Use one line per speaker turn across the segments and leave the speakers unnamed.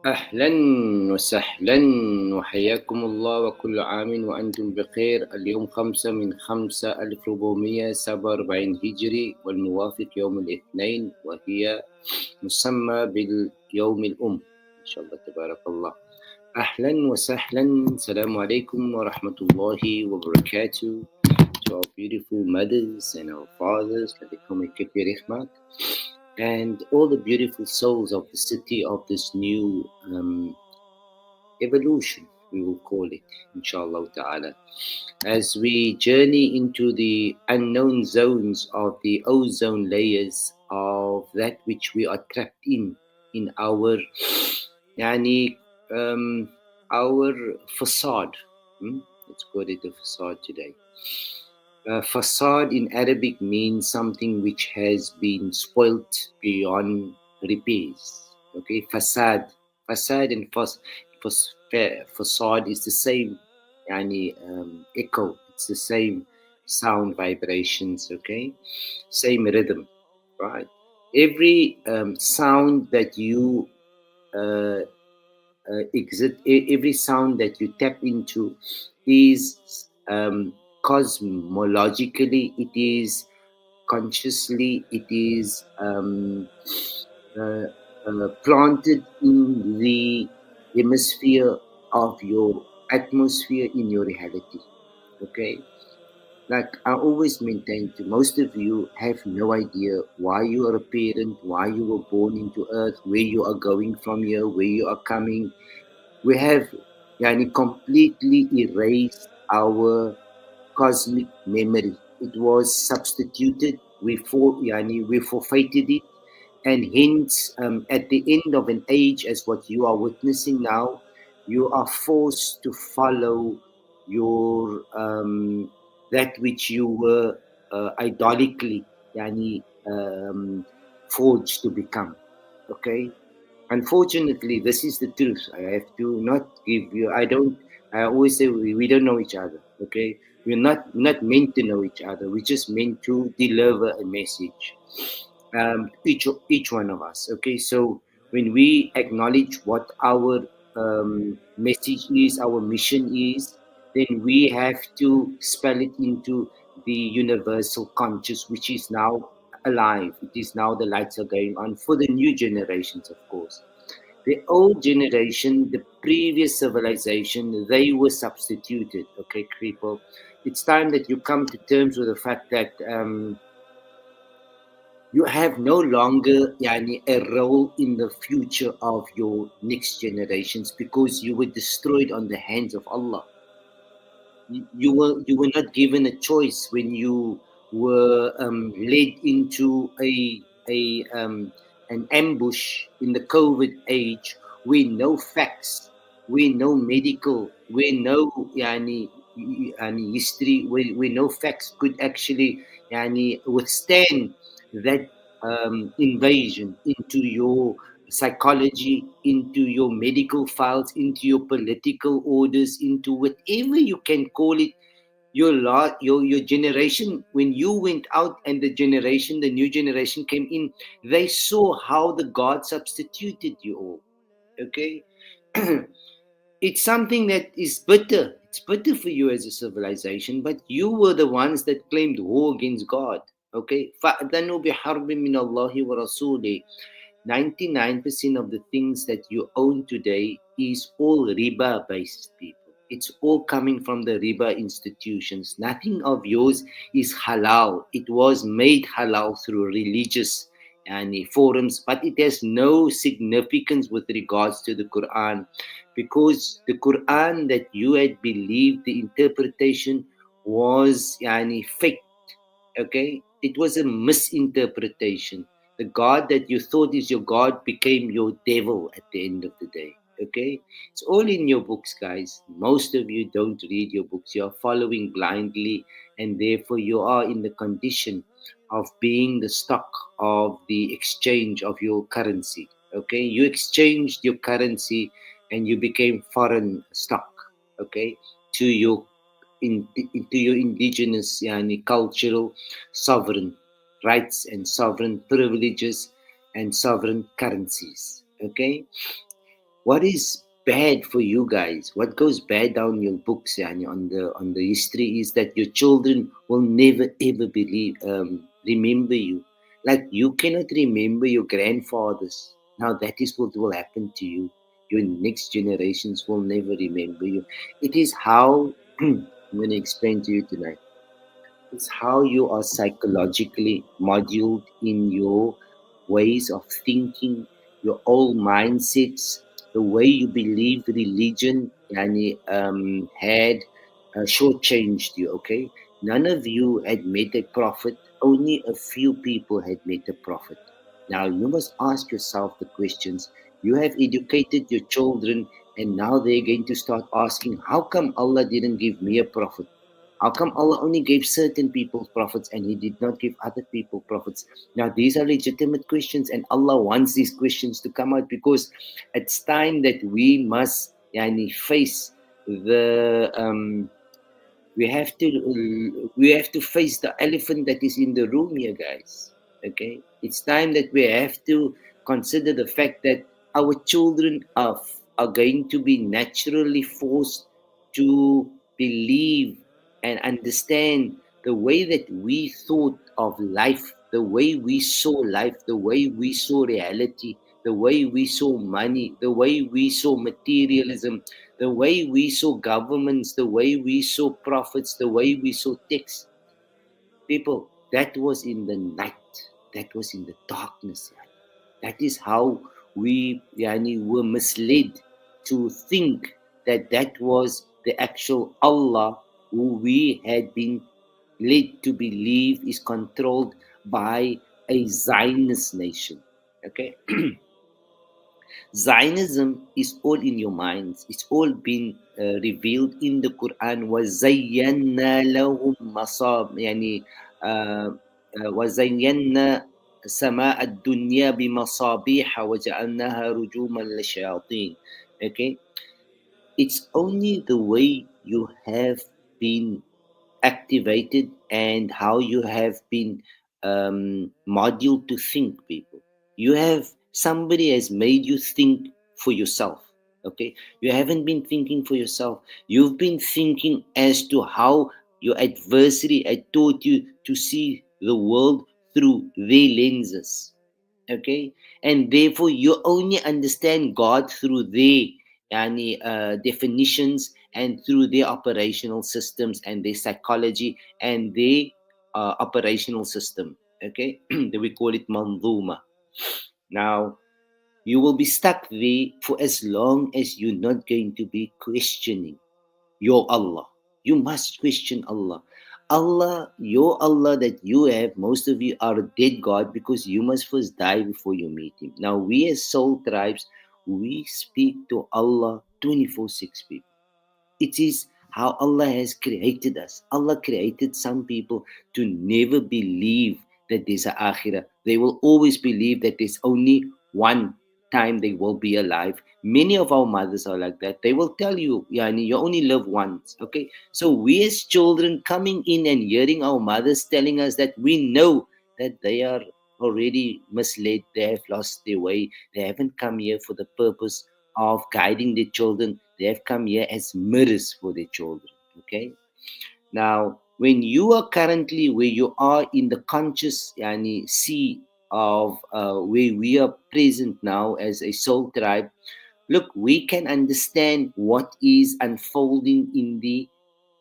أهلا وسهلا وحياكم الله وكل عام وأنتم بخير. اليوم 5/5/1447 هجري والموافق يوم الاثنين، وهي مسمى باليوم الأم إن شاء الله تبارك الله. أهلا وسهلا. السلام عليكم ورحمة الله وبركاته. To our beautiful mothers and our fathers, and all the beautiful souls of the city of this new evolution, we will call it, inshallah ta'ala. As we journey into the unknown zones of the ozone layers of that which we are trapped in our yani, our facade. Let's call it a facade today. Facade in Arabic means something which has been spoilt beyond repairs. Okay, facade and facade is the same, echo. It's the same sound vibrations. Okay, same rhythm, right? Every sound that you every sound that you tap into is cosmologically, it is consciously, it is planted in the hemisphere of your atmosphere in your reality. Okay, like I always maintain, to most of you have no idea why you are a parent, why you were born into earth, where you are going from here, where you are coming. We have completely erased our cosmic memory. It was substituted. We forfeited it, and hence, at the end of an age, as what you are witnessing now, you are forced to follow your that which you were idolically forged to become. Okay. Unfortunately, this is the truth. I have to not give you. I always say we don't know each other. Okay, we're not meant to know each other. We're just meant to deliver a message. Each one of us. Okay, so when we acknowledge what our message is, our mission is, then we have to spell it into the universal conscious, which is now alive. It is now the lights are going on for the new generations, of course. The old generation, the previous civilization, they were substituted. Okay, people. It's time that you come to terms with the fact that you have no longer a role in the future of your next generations, because you were destroyed on the hands of Allah. You were not given a choice when you were led into an ambush in the COVID age. We know facts, we know medical, we know history, we know facts could actually withstand that invasion into your psychology, into your medical files, into your political orders, into whatever you can call it. Your generation, when you went out and the new generation came in, they saw how the God substituted you all. Okay. It's something that is bitter. It's bitter for you as a civilization, but you were the ones that claimed war against God. Okay. فَأْذَنُوا بِحَرْبٍ مِّنَ اللَّهِ وَرَسُولِهِ. 99% of the things that you own today is all riba based, people. It's all coming from the riba institutions. Nothing of yours is halal. It was made halal through religious forums, but it has no significance with regards to the Quran, because the Quran that you had believed, the interpretation was fake. Okay, it was a misinterpretation. The God that you thought is your God became your devil at the end of the day. Okay, it's all in your books, guys. Most of you don't read your books. You are following blindly, and therefore you are in the condition of being the stock of the exchange of your currency. Okay, you exchanged your currency and you became foreign stock. Okay, to your into your indigenous cultural sovereign rights and sovereign privileges and sovereign currencies. Okay, what is bad for you guys, what goes bad down your books, yani, on the history, is that your children will never ever believe remember you. Like you cannot remember your grandfathers. Now that is what will happen to you. Your next generations will never remember you. It is how I'm going to explain to you tonight. It's how you are psychologically modeled in your ways of thinking, your old mindsets, the way you believe religion yani, had shortchanged you, okay? None of you had made a prophet, only a few people had made a prophet. Now you must ask yourself the questions. You have educated your children, and now they're going to start asking, how come Allah didn't give me a prophet? How come Allah only gave certain people prophets and He did not give other people prophets? Now, these are legitimate questions, and Allah wants these questions to come out because it's time that we must yani, face the we have to face the elephant that is in the room here, guys. Okay, it's time that we have to consider the fact that our children are going to be naturally forced to believe and understand the way that we thought of life, the way we saw life, the way we saw reality, the way we saw money, the way we saw materialism, the way we saw governments, the way we saw prophets, the way we saw texts. People, that was in the night. That was in the darkness. That is how we yani, were misled to think that that was the actual Allah who we had been led to believe is controlled by a Zionist nation. Okay? Zionism is all in your minds. It's all been revealed in the Quran. وَزَيَّنَّا لَهُمْ مَصَابِ يعني وَزَيَّنَّا سَمَاءَ الدُّنْيَا بِمَصَابِيحَ وَجَعَلْنَاهَا رُجُومًا لِلشَّيَاطِينِ. Okay? It's only the way you have been activated and how you have been modeled to think, people. You have somebody has made you think for yourself. Okay, you haven't been thinking for yourself. You've been thinking as to how your adversary had taught you to see the world through their lenses. Okay, and therefore you only understand God through their definitions and through their operational systems and their psychology and their operational system. Okay, we call it manzuma. Now you will be stuck there for as long as you're not going to be questioning your Allah. You must question Allah. Allah, your Allah that you have, most of you are a dead God because you must first die before you meet Him. Now, we as soul tribes, we speak to Allah 24/6, people. It is how Allah has created us. Allah created some people to never believe that there's an akhirah. They will always believe that there's only one time they will be alive. Many of our mothers are like that. They will tell you, Yani, you only live once. Okay. So we as children coming in and hearing our mothers telling us that we know that they are already misled, they have lost their way, they haven't come here for the purpose of guiding their children. They have come here as mirrors for their children. Okay. Now, when you are currently where you are in the conscious yani, sea of where we are present now as a soul tribe, look, we can understand what is unfolding in the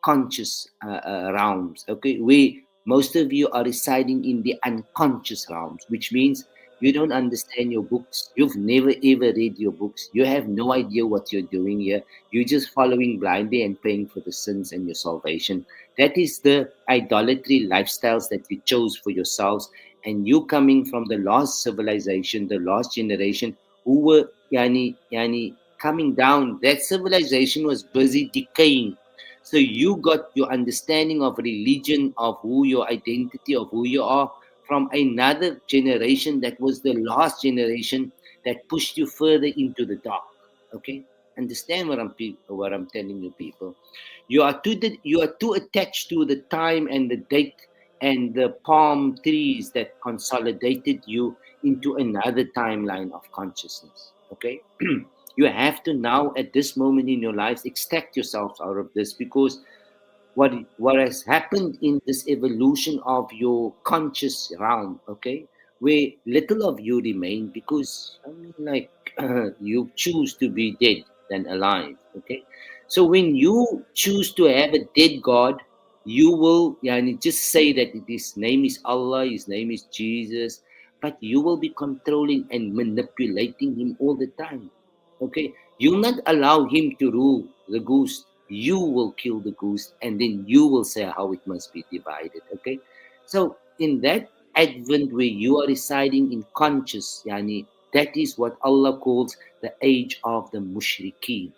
conscious realms. Okay, we most of you are residing in the unconscious realms, which means you don't understand your books. You've never ever read your books. You have no idea what you're doing here. You're just following blindly and paying for the sins and your salvation. That is the idolatry lifestyles that you chose for yourselves. And you coming from the last civilization, the last generation, who were coming down. That civilization was busy decaying, so you got your understanding of religion, of who your identity, of who you are from another generation that was the last generation that pushed you further into the dark. Okay, understand what I'm telling you, people. You are too attached to the time and the date and the palm trees that consolidated you into another timeline of consciousness. Okay. You have to now, at this moment in your lives, extract yourselves out of this, because what has happened in this evolution of your conscious realm, okay, where little of you remain, because I mean, like, you choose to be dead than alive, okay. So when you choose to have a dead God, you will, yani, just say that his name is Allah, his name is Jesus, but you will be controlling and manipulating him all the time, okay. You'll not allow him to rule the goose. You will kill the goose, and then you will say how it must be divided, okay. So in that advent where you are residing in conscious, yani, that is what Allah calls the age of the mushrikeen,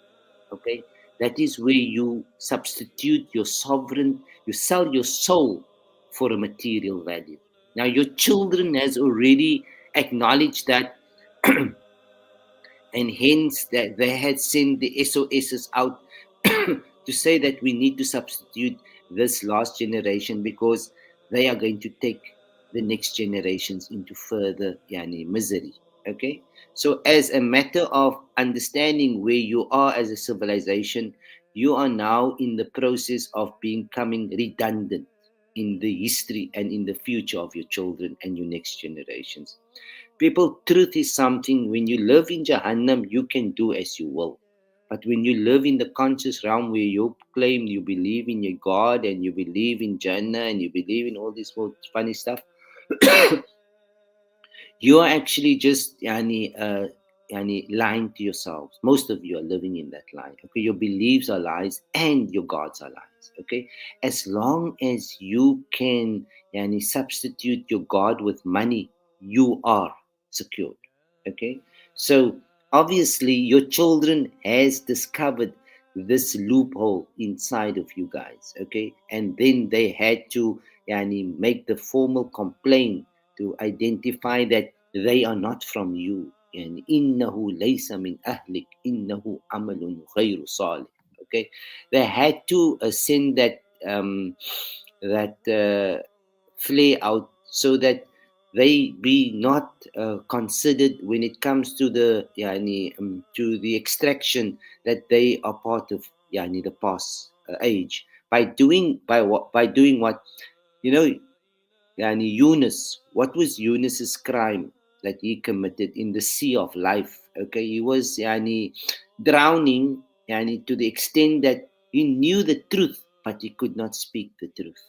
okay. That is where you substitute your sovereign, you sell your soul for a material value. Now your children has already acknowledged that, and hence that they had sent the SOSs out to say that we need to substitute this last generation, because they are going to take the next generations into further, yani, misery, okay. So as a matter of understanding where you are as a civilization, you are now in the process of becoming redundant in the history and in the future of your children and your next generations. People, truth is something, when you live in Jahannam, you can do as you will. But when you live in the conscious realm where you claim you believe in your God and you believe in Jannah and you believe in all this funny stuff, you are actually just, yani, lying to yourselves. Most of you are living in that lie. Okay, your beliefs are lies and your gods are lies. Okay, as long as you can, yani, substitute your God with money, you are secured. Okay, so obviously your children has discovered this loophole inside of you guys. Okay, and then they had to, yani, make the formal complaint to identify that they are not from you. يعني إنه ليس من أهلك إنه عمل غير صالح. Okay, they had to send that flare out so that they be not considered when it comes to the, يعني, to the extraction, that they are part of, يعني, the past age, by doing what, you know. Yani Yunus, what was Yunus's crime that he committed in the sea of life? Okay, he was, yani, drowning, yani, to the extent that he knew the truth, but he could not speak the truth.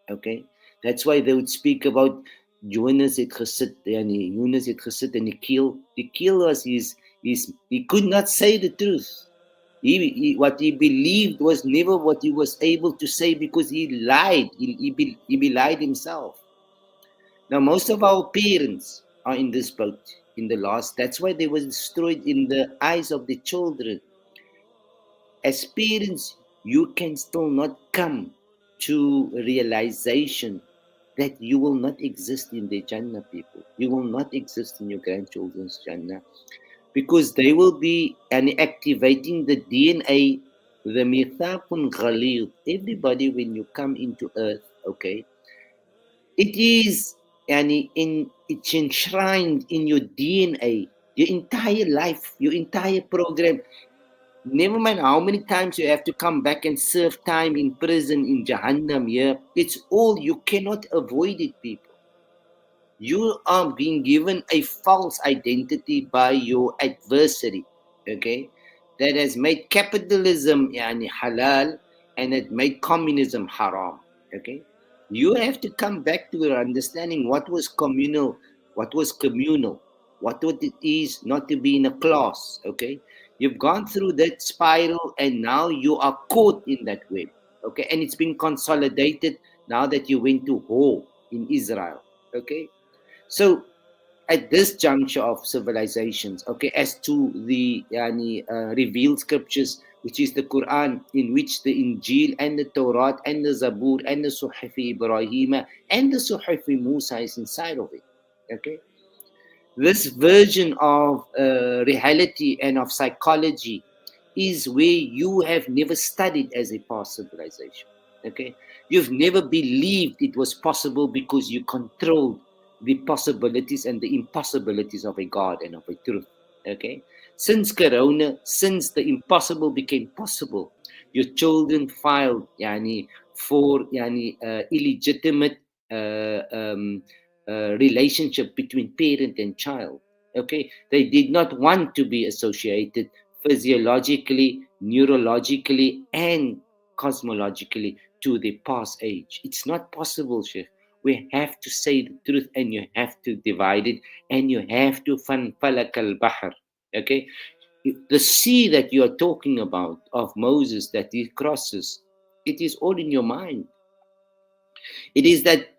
Okay, that's why they would speak about Yunus het gesit, yani Yunus het gesit in the keel. The keel was he could not say the truth. What he believed was never what he was able to say, because he lied. He belied himself. Now, most of our parents are in this boat in the last. That's why they were destroyed in the eyes of the children. As parents, you can still not come to realization that you will not exist in the Jannah, people. You will not exist in your grandchildren's Jannah, because they will be activating the DNA, the mithaqun ghalid. Everybody, when you come into earth, okay, it is, it's enshrined in your DNA, your entire life, your entire program. Never mind how many times you have to come back and serve time in prison, in Jahannam here. It's all, you cannot avoid it, people. You are being given a false identity by your adversary, okay? That has made capitalism, halal, and it made communism haram, okay? You have to come back to your understanding what was communal, what it is not to be in a class, okay? You've gone through that spiral and now you are caught in that web, okay? And it's been consolidated now that you went to war in Israel, okay? So at this juncture of civilizations, okay, as to the revealed scriptures, which is the Quran, in which the Injil and the Torah and the Zabur and the Suhuf Ibrahim and the Suhuf Musa is inside of it, okay. This version of reality and of psychology is where you have never studied as a past civilization, okay. You've never believed it was possible because you controlled the possibilities and the impossibilities of a God and of a truth, okay. Since Corona, since the impossible became possible, your children filed for illegitimate uh, um, relationship between parent and child. Okay, they did not want to be associated physiologically, neurologically, and cosmologically to the past age. It's not possible, Sheikh. We have to say the truth, and you have to divide it, and you have to fanfalak al bahr. Okay, the sea that you are talking about of Moses that he crosses, it is all in your mind. It is that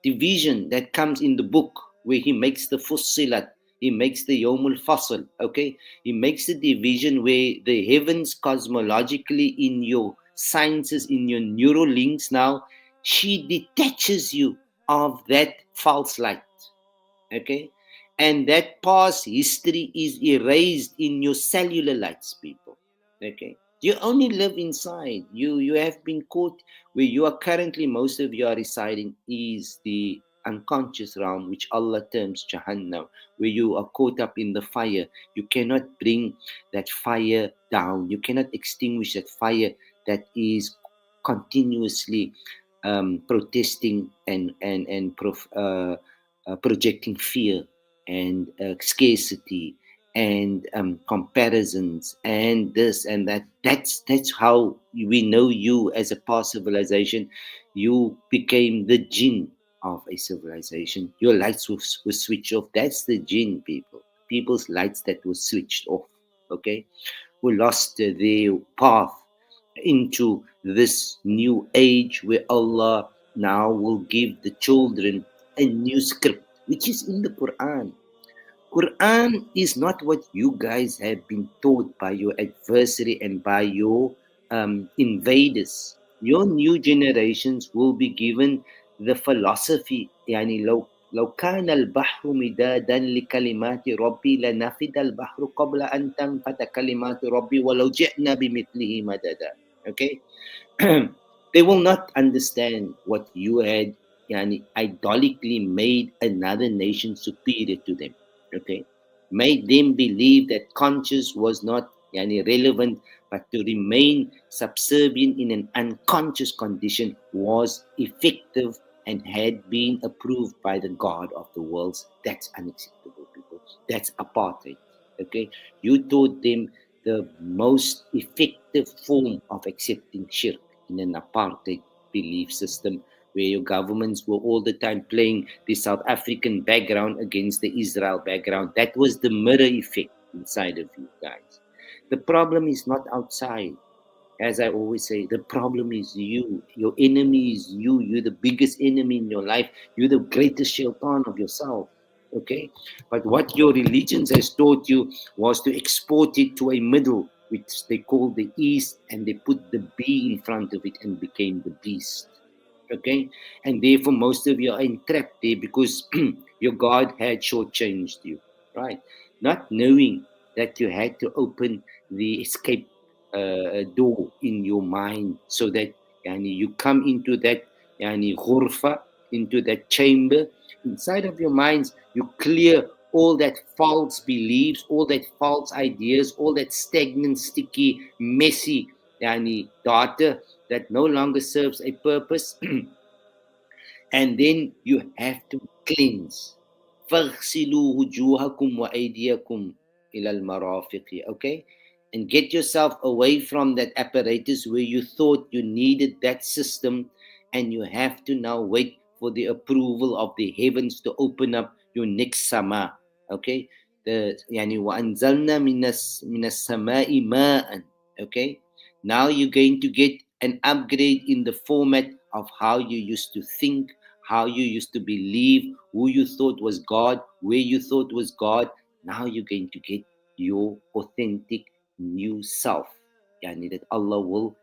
division that comes in the book where he makes the fussilat, he makes the yomul fasl. Okay, he makes the division where the heavens cosmologically in your sciences, in your neural links now, she detaches you of that false light. Okay, and that past history is erased in your cellular lights, people. Okay, you only live inside. You have been caught where you are currently. Most of you are residing is the unconscious realm, which Allah terms Jahannam, where you are caught up in the fire. You cannot bring that fire down. You cannot extinguish that fire that is continuously protesting and projecting fear and scarcity and comparisons and this and that. That's how we know you as a past civilization. You became the jinn of a civilization. Your lights were switched off. That's the jinn, people. People's lights that were switched off. Okay, who lost their path into this new age where Allah now will give the children a new script, which is in the Quran. Quran is not what you guys have been taught by your adversary and by your invaders. Your new generations will be given the philosophy. يعني لو كان البحر مدادا لكلمات ربي لنفد البحر قبل أن تنفد كلمات ربي ولو جئنا بمثله مددا. Okay, they will not understand what you had idolically made another nation superior to them. Okay, made them believe that conscious was not relevant, but to remain subservient in an unconscious condition was effective and had been approved by the God of the worlds. That's unacceptable, people. That's apartheid. Okay, you taught them the most effective form of accepting shirk in an apartheid belief system where your governments were all the time playing the South African background against the Israel background. That was the mirror effect inside of you guys. The problem is not outside. As I always say, the problem is you. Your enemy is you. You're the biggest enemy in your life. You're the greatest shaitan of yourself. Okay? But what your religions has taught you was to export it to a middle, which they call the East, and they put the B in front of it and became the beast. Okay? And therefore, most of you are entrapped there because your God had shortchanged you, right? Not knowing that you had to open the escape door in your mind so that you come into that ghurfa, into that chamber inside of your minds. You clear all that false beliefs, all that false ideas, all that stagnant, sticky, messy data that no longer serves a purpose. And then you have to cleanse. فَاغْسِلُوا وُجُوهَكُمْ وَأَيْدِيَكُمْ إِلَى الْمَرَافِقِ. Okay? And get yourself away from that apparatus where you thought you needed that system, and you have to now wait for the approval of the heavens to open up your next sama. Okay? The وَأَنزَلْنَا مِنَ السَّمَاءِ مَاءً. Okay? Now you're going to get an upgrade in the format of how you used to think, how you used to believe, who you thought was God, where you thought was God. Now you're going to get your authentic new self. That Allah will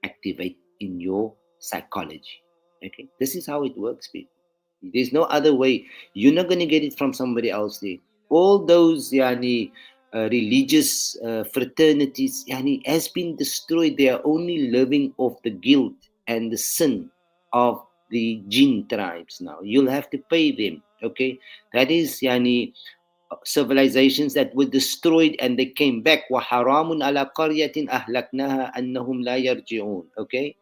activate in your psychology. Okay, this is how it works, people. There's no other way. You're not going to get it from somebody else there. All those religious fraternities has been destroyed. They are only living off the guilt and the sin of the jinn tribes now. You'll have to pay them. Okay, that is civilizations that were destroyed and they came back. وَحَرَامٌ عَلَى قَرْيَةٍ أَهْلَكْنَاهَا أَنَّهُمْ لَا يَرْجِعُونَ. Okay?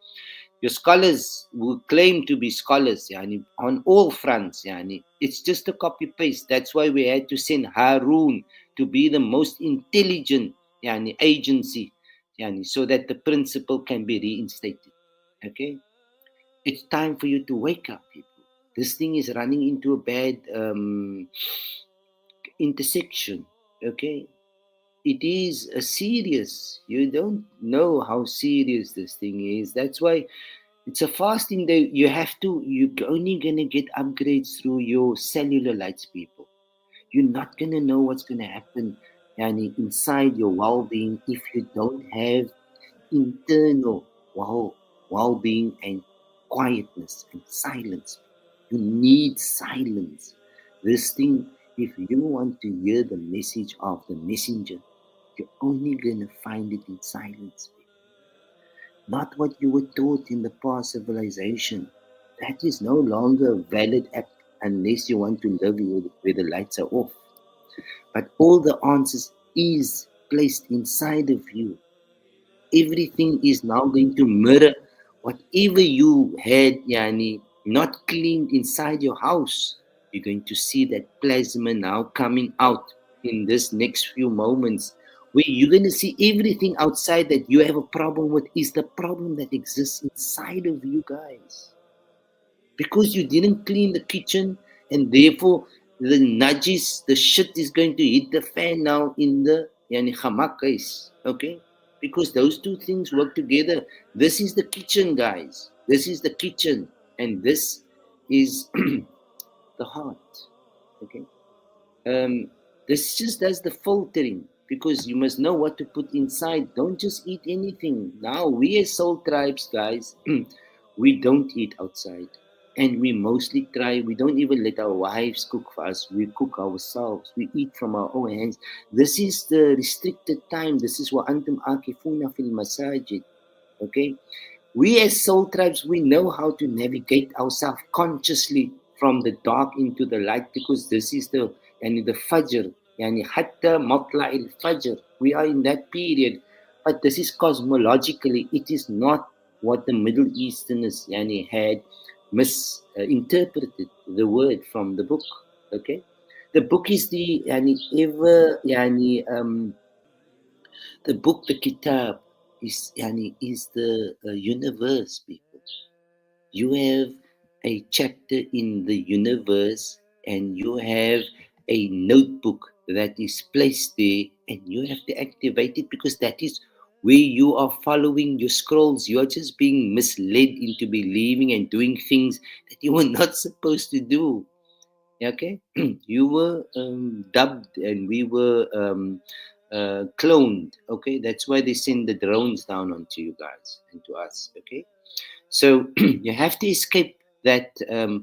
Your scholars who claim to be scholars, yani, on all fronts, yani, it's just a copy paste. That's why we had to send Harun to be the most intelligent, yani, agency, yani, so that the principle can be reinstated. Okay, it's time for you to wake up, people. This thing is running into a bad intersection. Okay, it is a serious. You don't know how serious this thing is. That's why it's a fasting day. You're only gonna get upgrades through your cellular lights, people. You're not gonna know what's gonna happen, yani, inside your well-being if you don't have internal well-being and quietness and silence. You need silence. This thing, if you want to hear the message of the messenger, you're only gonna find it in silence. Not what you were taught in the past civilization. That is no longer a valid act unless you want to live where the lights are off. But all the answers is placed inside of you. Everything is now going to mirror whatever you had, yani, not cleaned inside your house. You're going to see that plasma now coming out in this next few moments, where you're going to see everything outside that you have a problem with is the problem that exists inside of you guys. Because you didn't clean the kitchen, and therefore the najis, the shit is going to hit the fan now in the yani hamakais. Okay? Because those two things work together. This is the kitchen, guys. This is the kitchen, and this is the heart. Okay? This just does the filtering, because you must know what to put inside. Don't just eat anything. Now, we as soul tribes, guys, we don't eat outside. And we mostly try, we don't even let our wives cook for us. We cook ourselves. We eat from our own hands. This is the restricted time. This is what antum akifuna fil masajid. Okay? We as soul tribes, we know how to navigate ourselves consciously from the dark into the light, because this is the fajr, yani hatta matla'il fajr. We are in that period, but this is cosmologically, it is not what the Middle Easterners had misinterpreted the word from the book. Okay, the book is the the book, the kitab, is the universe, people. You have a chapter in the universe, and you have a notebook that is placed there, and you have to activate it, because that is where you are following your scrolls. You are just being misled into believing and doing things that you were not supposed to do. Okay, you were dubbed, and we were cloned. Okay, that's why they send the drones down onto you guys and to us. Okay, so you have to escape that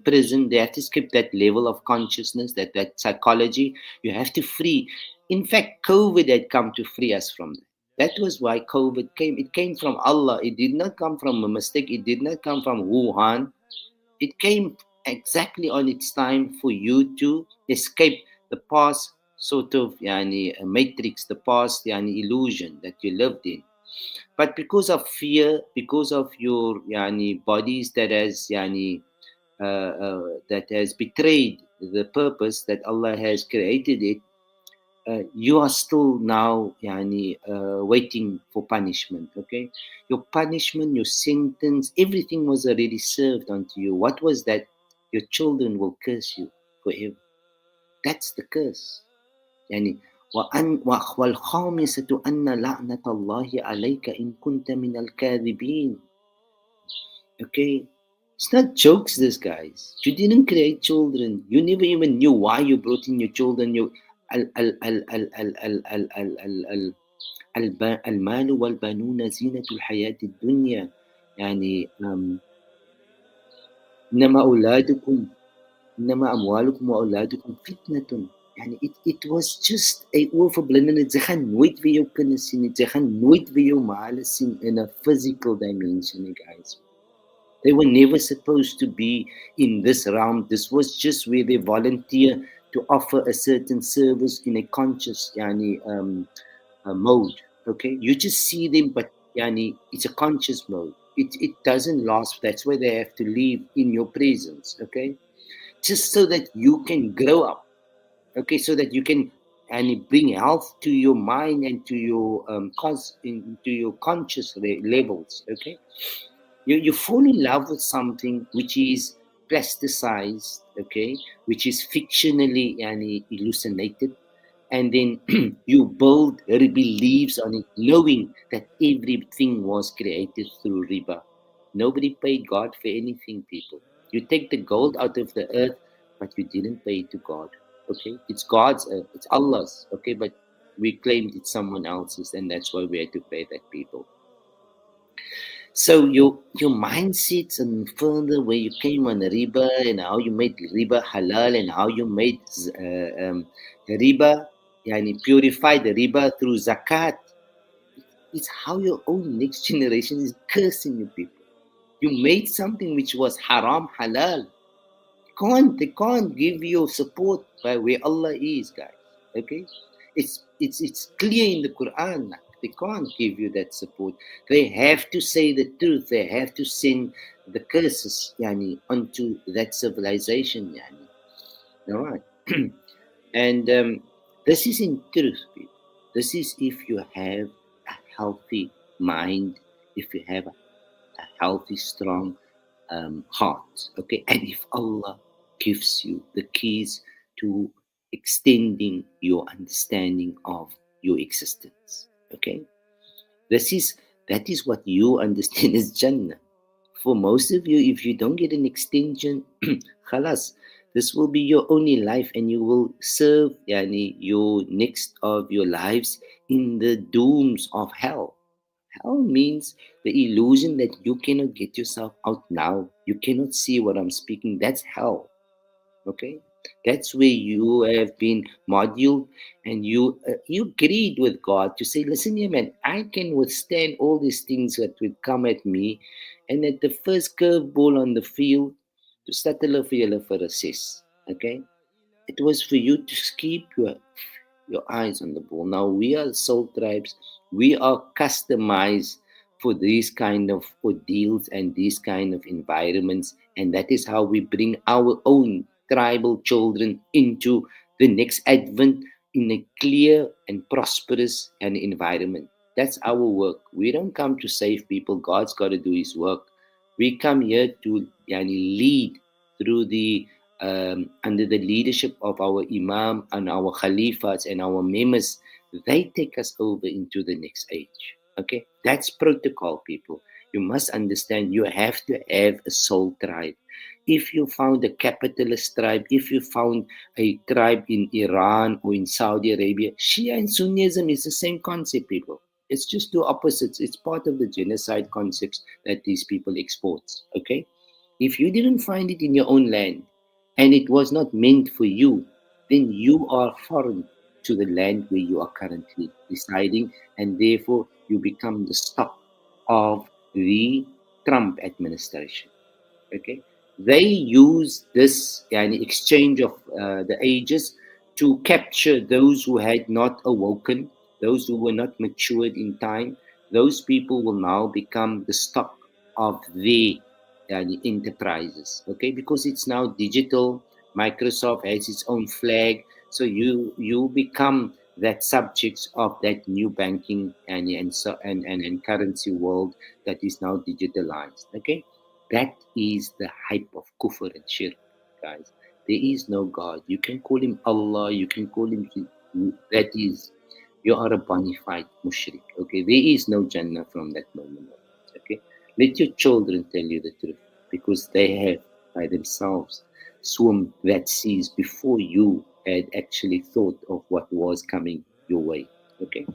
prison. They have to escape that level of consciousness, that psychology. You have to free. In fact, COVID had come to free us from that. That was why COVID came. It came from Allah. It did not come from a mistake. It did not come from Wuhan. It came exactly on its time for you to escape the past sort of matrix, the past illusion that you lived in. But because of fear, because of your bodies that has betrayed the purpose that Allah has created it, you are still now waiting for punishment. Okay, your punishment, your sentence, everything was already served unto you. What was that? Your children will curse you forever. That's the curse. يعني والخامسة أن لعنة الله عليك إن كنت من الكاذبين. Okay, it's not jokes, this, guys. You didn't create children. You never even knew why you brought in your children. You المال والبنون زينة الحياة الدنيا. يعني إنما أموالكم وأولادكم فتنة. Yani it was just 'n oorverblinding. Jy gaan nooit weer jou kinders sien nie. Jy gaan nooit weer jou maale sien in a physical dimension, guys. They were never supposed to be in this realm. This was just where they volunteer to offer a certain service in a conscious mode. Okay, you just see them, but it's a conscious mode. It doesn't last. That's why they have to live in your presence. Okay, just so that you can grow up. Okay, so that you can bring health to your mind and to your into your conscious levels. Okay, you fall in love with something which is plasticized, okay, which is fictionally hallucinated, and then you build beliefs on it, knowing that everything was created through riba. Nobody paid God for anything, people. You take the gold out of the earth, but you didn't pay it to God. Okay, it's God's earth, it's Allah's. Okay, but we claimed it's someone else's, and that's why we had to pay that, people. So your mindsets and further where you came on riba and how you made riba halal and how you made riba, purified the riba through zakat. It's how your own next generation is cursing you, people. You made something which was haram halal. They can't give you support by where Allah is, guys. Okay, it's clear in the Quran. They can't give you that support. They have to say the truth. They have to send the curses, onto that civilization, All right, and this is in truth, people. This is if you have a healthy mind, if you have a healthy, strong heart. Okay, and if Allah gives you the keys to extending your understanding of your existence. Okay, this is that is what you understand as Jannah. For most of you, if you don't get an extension, khalas, this will be your only life, and you will serve your next of your lives in the dooms of hell. Hell means the illusion that you cannot get yourself out now. You cannot see what I'm speaking. That's hell. Okay, that's where you have been moduled, and you agreed with God to say, "Listen here, man. I can withstand all these things that would come at me, and at the first curveball on the field, to start for assist." Okay, it was for you to keep your eyes on the ball. Now we are soul tribes. We are customized for these kind of ordeals and these kind of environments, and that is how we bring our own tribal children into the next advent in a clear and prosperous environment. That's our work. We don't come to save people. God's got to do His work. We come here to lead through the under the leadership of our Imam and our Khalifas and our Memas. They take us over into the next age. Okay, that's protocol, people. You must understand you have to have a soul tribe. If you found a capitalist tribe, if you found a tribe in Iran or in Saudi Arabia, Shia and Sunnism is the same concept, people. It's just two opposites. It's part of the genocide concepts that these people export. Okay? If you didn't find it in your own land and it was not meant for you, then you are foreign to the land where you are currently residing, and therefore you become the stock of the Trump administration. Okay, they use this exchange of the ages to capture those who had not awoken, those who were not matured in time. Those people will now become the stock of the enterprises. Okay, because it's now digital. Microsoft has its own flag, so you become that subjects of that new banking and currency world that is now digitalized. Okay, that is the hype of kufr and shirk, guys. There is no God. You can call him Allah, you can call him, that is, you are a bona fide mushrik. Okay, there is no Jannah from that moment on. Okay, let your children tell you the truth, because they have by themselves swum that seas before you had actually thought of what was coming your way. Okay.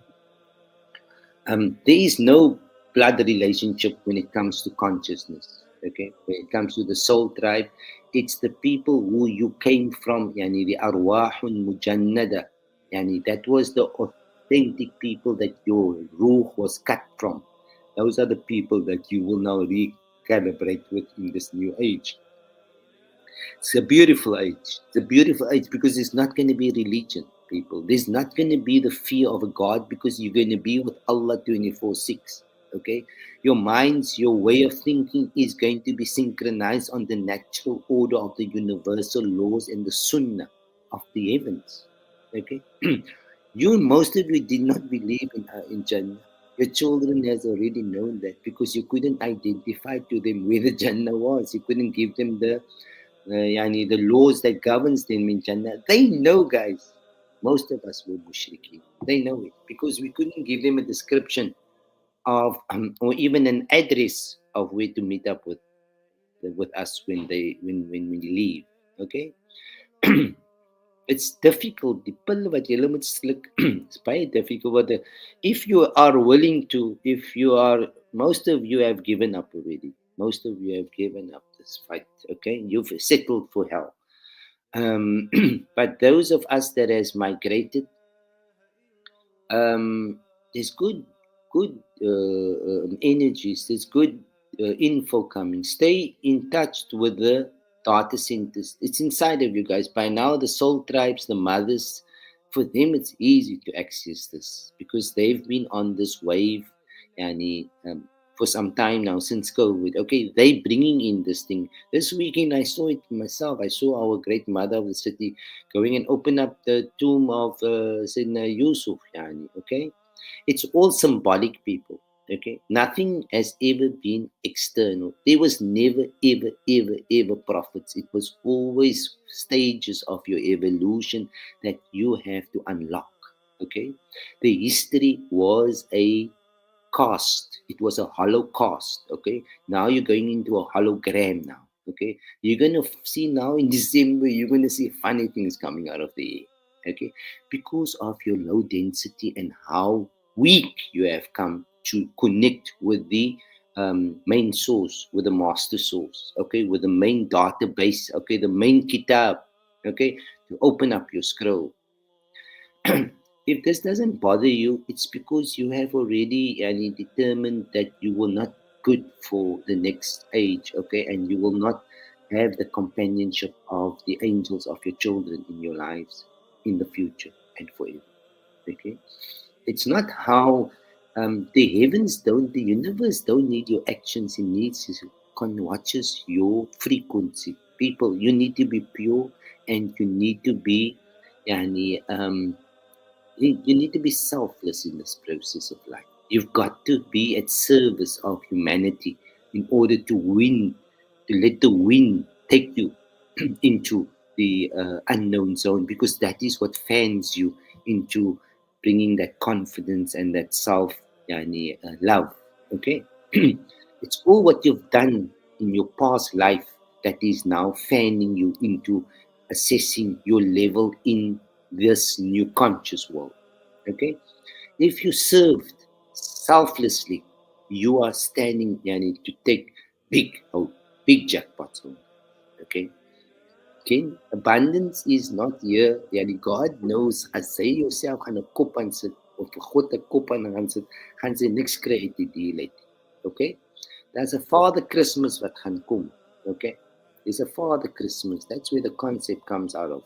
There is no blood relationship when it comes to consciousness. Okay, when it comes to the soul tribe, it's the people who you came from, the arwahun mujannada, that was the authentic people that your ruh was cut from. Those are the people that you will now recalibrate with in this new age. It's a beautiful age. It's a beautiful age because there's not going to be religion, people. There's not going to be the fear of a God because you're going to be with Allah 24/6. Okay? Your minds, your way of thinking is going to be synchronized on the natural order of the universal laws and the sunnah of the heavens. Okay? Most of you did not believe in Jannah. Your children has already known that because you couldn't identify to them where the Jannah was. You couldn't give them the laws that governs them in Jannah. They know, guys. Most of us were mushrikeen. They know it because we couldn't give them a description of or even an address of where to meet up with us when we leave. Okay. It's difficult. Die pil wat jy moet sluk, it's baie difficult. But if you are willing to, most of you have given up already. Most of you have given up this fight. Okay, you've settled for hell. But those of us that has migrated, there's good energies. There's good info coming. Stay in touch with the data centers. It's inside of you guys. By now, the soul tribes, the mothers, for them, it's easy to access this because they've been on this wave, and for some time now since COVID. Okay, they bringing in this thing. This weekend, I saw it myself. I saw our great mother of the city going and open up the tomb of Sayyidina Yusuf. Okay, it's all symbolic, people. Okay, nothing has ever been external. There was never, ever, ever, ever prophets. It was always stages of your evolution that you have to unlock. Okay, the history was a cast. It was a holocaust. Okay, now you're going into a hologram now. Okay, you're gonna see now in December. You're gonna see funny things coming out of the air. Okay, because of your low density and how weak you have come to connect with the main source, with the master source. Okay, with the main database. Okay, the main kitab. Okay, to open up your scroll. If this doesn't bother you, it's because you have already determined that you will not good for the next age, okay, and you will not have the companionship of the angels of your children in your lives in the future and forever. Okay, it's not how the heavens don't, the universe don't need your actions. It needs watches your frequency. People, you need to be pure and you need to be, yani, you need to be selfless in this process of life. You've got to be at service of humanity in order to win, to let the wind take you into the unknown zone, because that is what fans you into bringing that confidence and that self love. Okay, it's all what you've done in your past life that is now fanning you into assessing your level in this new conscious world. Okay, if you served selflessly, you are standing to take big jackpots home. Okay. Okay, abundance is not here. God knows as jy jouself gaan 'n kop aan sit of 'n groot kop aan gaan sit, gaan sy niks kry uit die deal uit. Okay? There's a Father Christmas wat gaan kom. Okay? There's a Father Christmas. That's where the concept comes out of.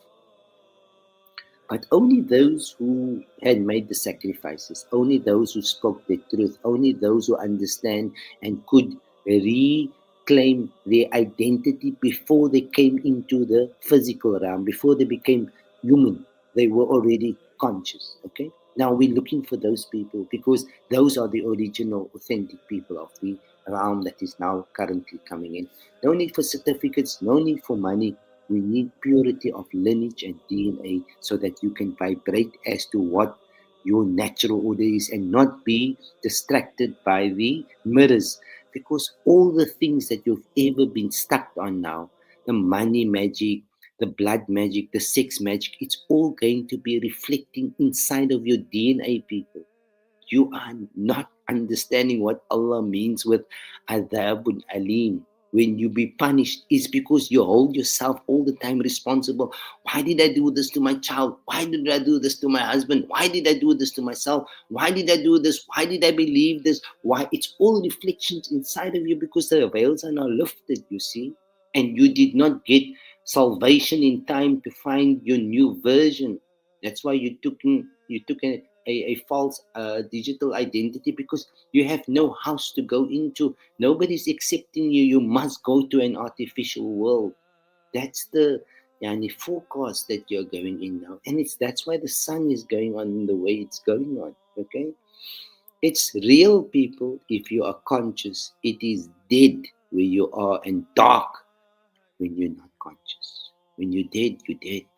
But only those who had made the sacrifices, only those who spoke the truth, only those who understand and could reclaim their identity before they came into the physical realm, before they became human, they were already conscious. Okay? Now we're looking for those people because those are the original, authentic people of the realm that is now currently coming in. No need for certificates, no need for money. We need purity of lineage and DNA so that you can vibrate as to what your natural order is and not be distracted by the mirrors. Because all the things that you've ever been stuck on now, the money magic, the blood magic, the sex magic, it's all going to be reflecting inside of your DNA, people. You are not understanding what Allah means with Adabun Alim. When you be punished, it's because you hold yourself all the time responsible. Why did I do this to my child? Why did I do this to my husband? Why did I do this to myself? Why did I do this? Why did I believe this? Why? It's all reflections inside of you because the veils are now lifted, you see. And you did not get salvation in time to find your new version. That's why you took a false digital identity, because you have no house to go into. Nobody's accepting you. You must go to an artificial world. That's the forecast that you're going in now, and that's why the sun is going on in the way it's going on. Okay, it's real, people. If you are conscious, it is dead where you are and dark when you're not conscious. When you're dead, people.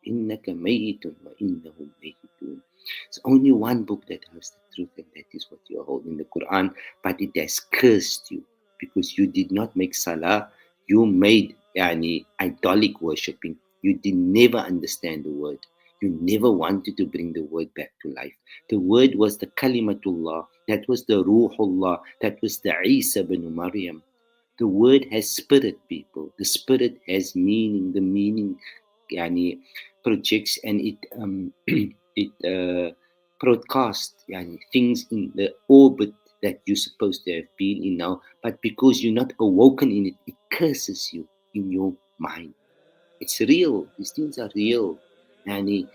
Innaka mayitun wa innahum mayitun. There's only one book that has the truth, and that is what you are holding, the Quran. But it has cursed you because you did not make salah. You made idolic worshipping. You did never understand the word. You never wanted to bring the word back to life. The word was the kalimatullah. That was the ruhullah. That was the Isa bin Maryam. The word has spirit, people. The spirit has meaning. The meaning projects, and it broadcasts things in the orbit that you're supposed to have been in now. But because you're not awoken in it, it curses you in your mind. It's real. These things are real. Yani,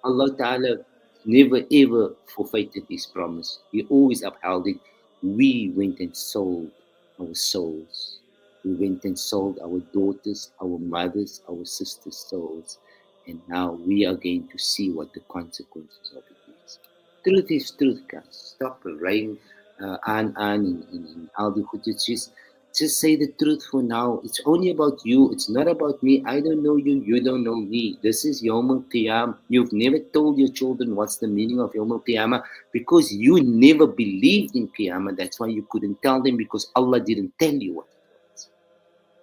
Allah Ta'ala never ever forfeited his promise. He always upheld it. We went and sold our souls. We went and sold our daughters, our mothers, our sisters' souls. And now we are going to see what the consequences of it is. Truth is truth, guys. Stop rain in al die goedjes. Just say the truth for now. It's only about you. It's not about me. I don't know you. You don't know me. This is Yawm al-Qiyam. You've never told your children what's the meaning of Yawm al-Qiyamah because you never believed in Qiyamah. That's why you couldn't tell them, because Allah didn't tell you what it was.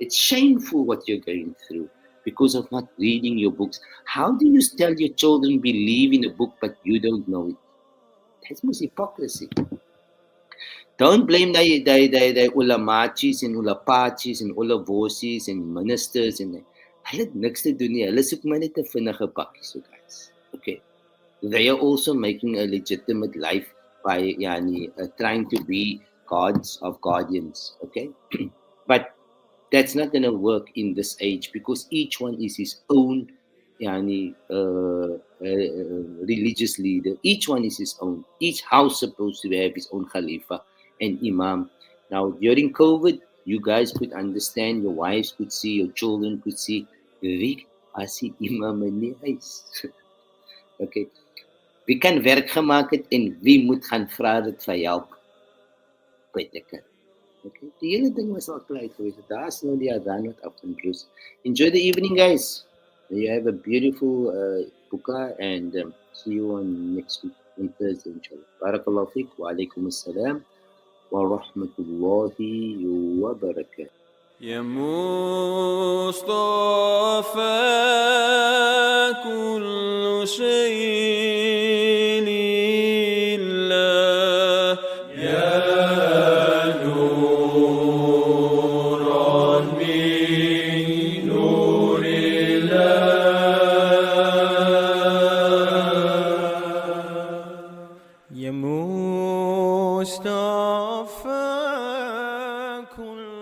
It's shameful what you're going through because of not reading your books. How do you tell your children believe in a book but you don't know it? That's most hypocrisy. Don't blame die ulamachis en ulapachis en ulavossies en ministers en hulle het niks te doen nie. Hulle soek maar net 'n vinnige bakkie, so guys. Okay. They are also making a legitimate life by trying to be gods of guardians, okay? But that's not going to work in this age, because each one is his own religious leader. Each one is his own. Each house supposed to have his own Khalifa and Imam. Now, during COVID, you guys could understand, your wives could see, your children could see, wie as die Imam in die huis. Okay. Wie kan werk gemaak het en wie moet gaan vra dit vir help? Okay. Die hele ding was al klaar geweest. Daar's nou die adhan wat afgebroes. Enjoy the evening, guys. You have a beautiful buka, and see you on next week on Thursday, inshallah. Barakallahu feek. Wa alaikum assalam wa rahmatullahi wa barakatuh.
يا مصطفى كل شيء لله يا نورا من نور الله يا مصطفى كل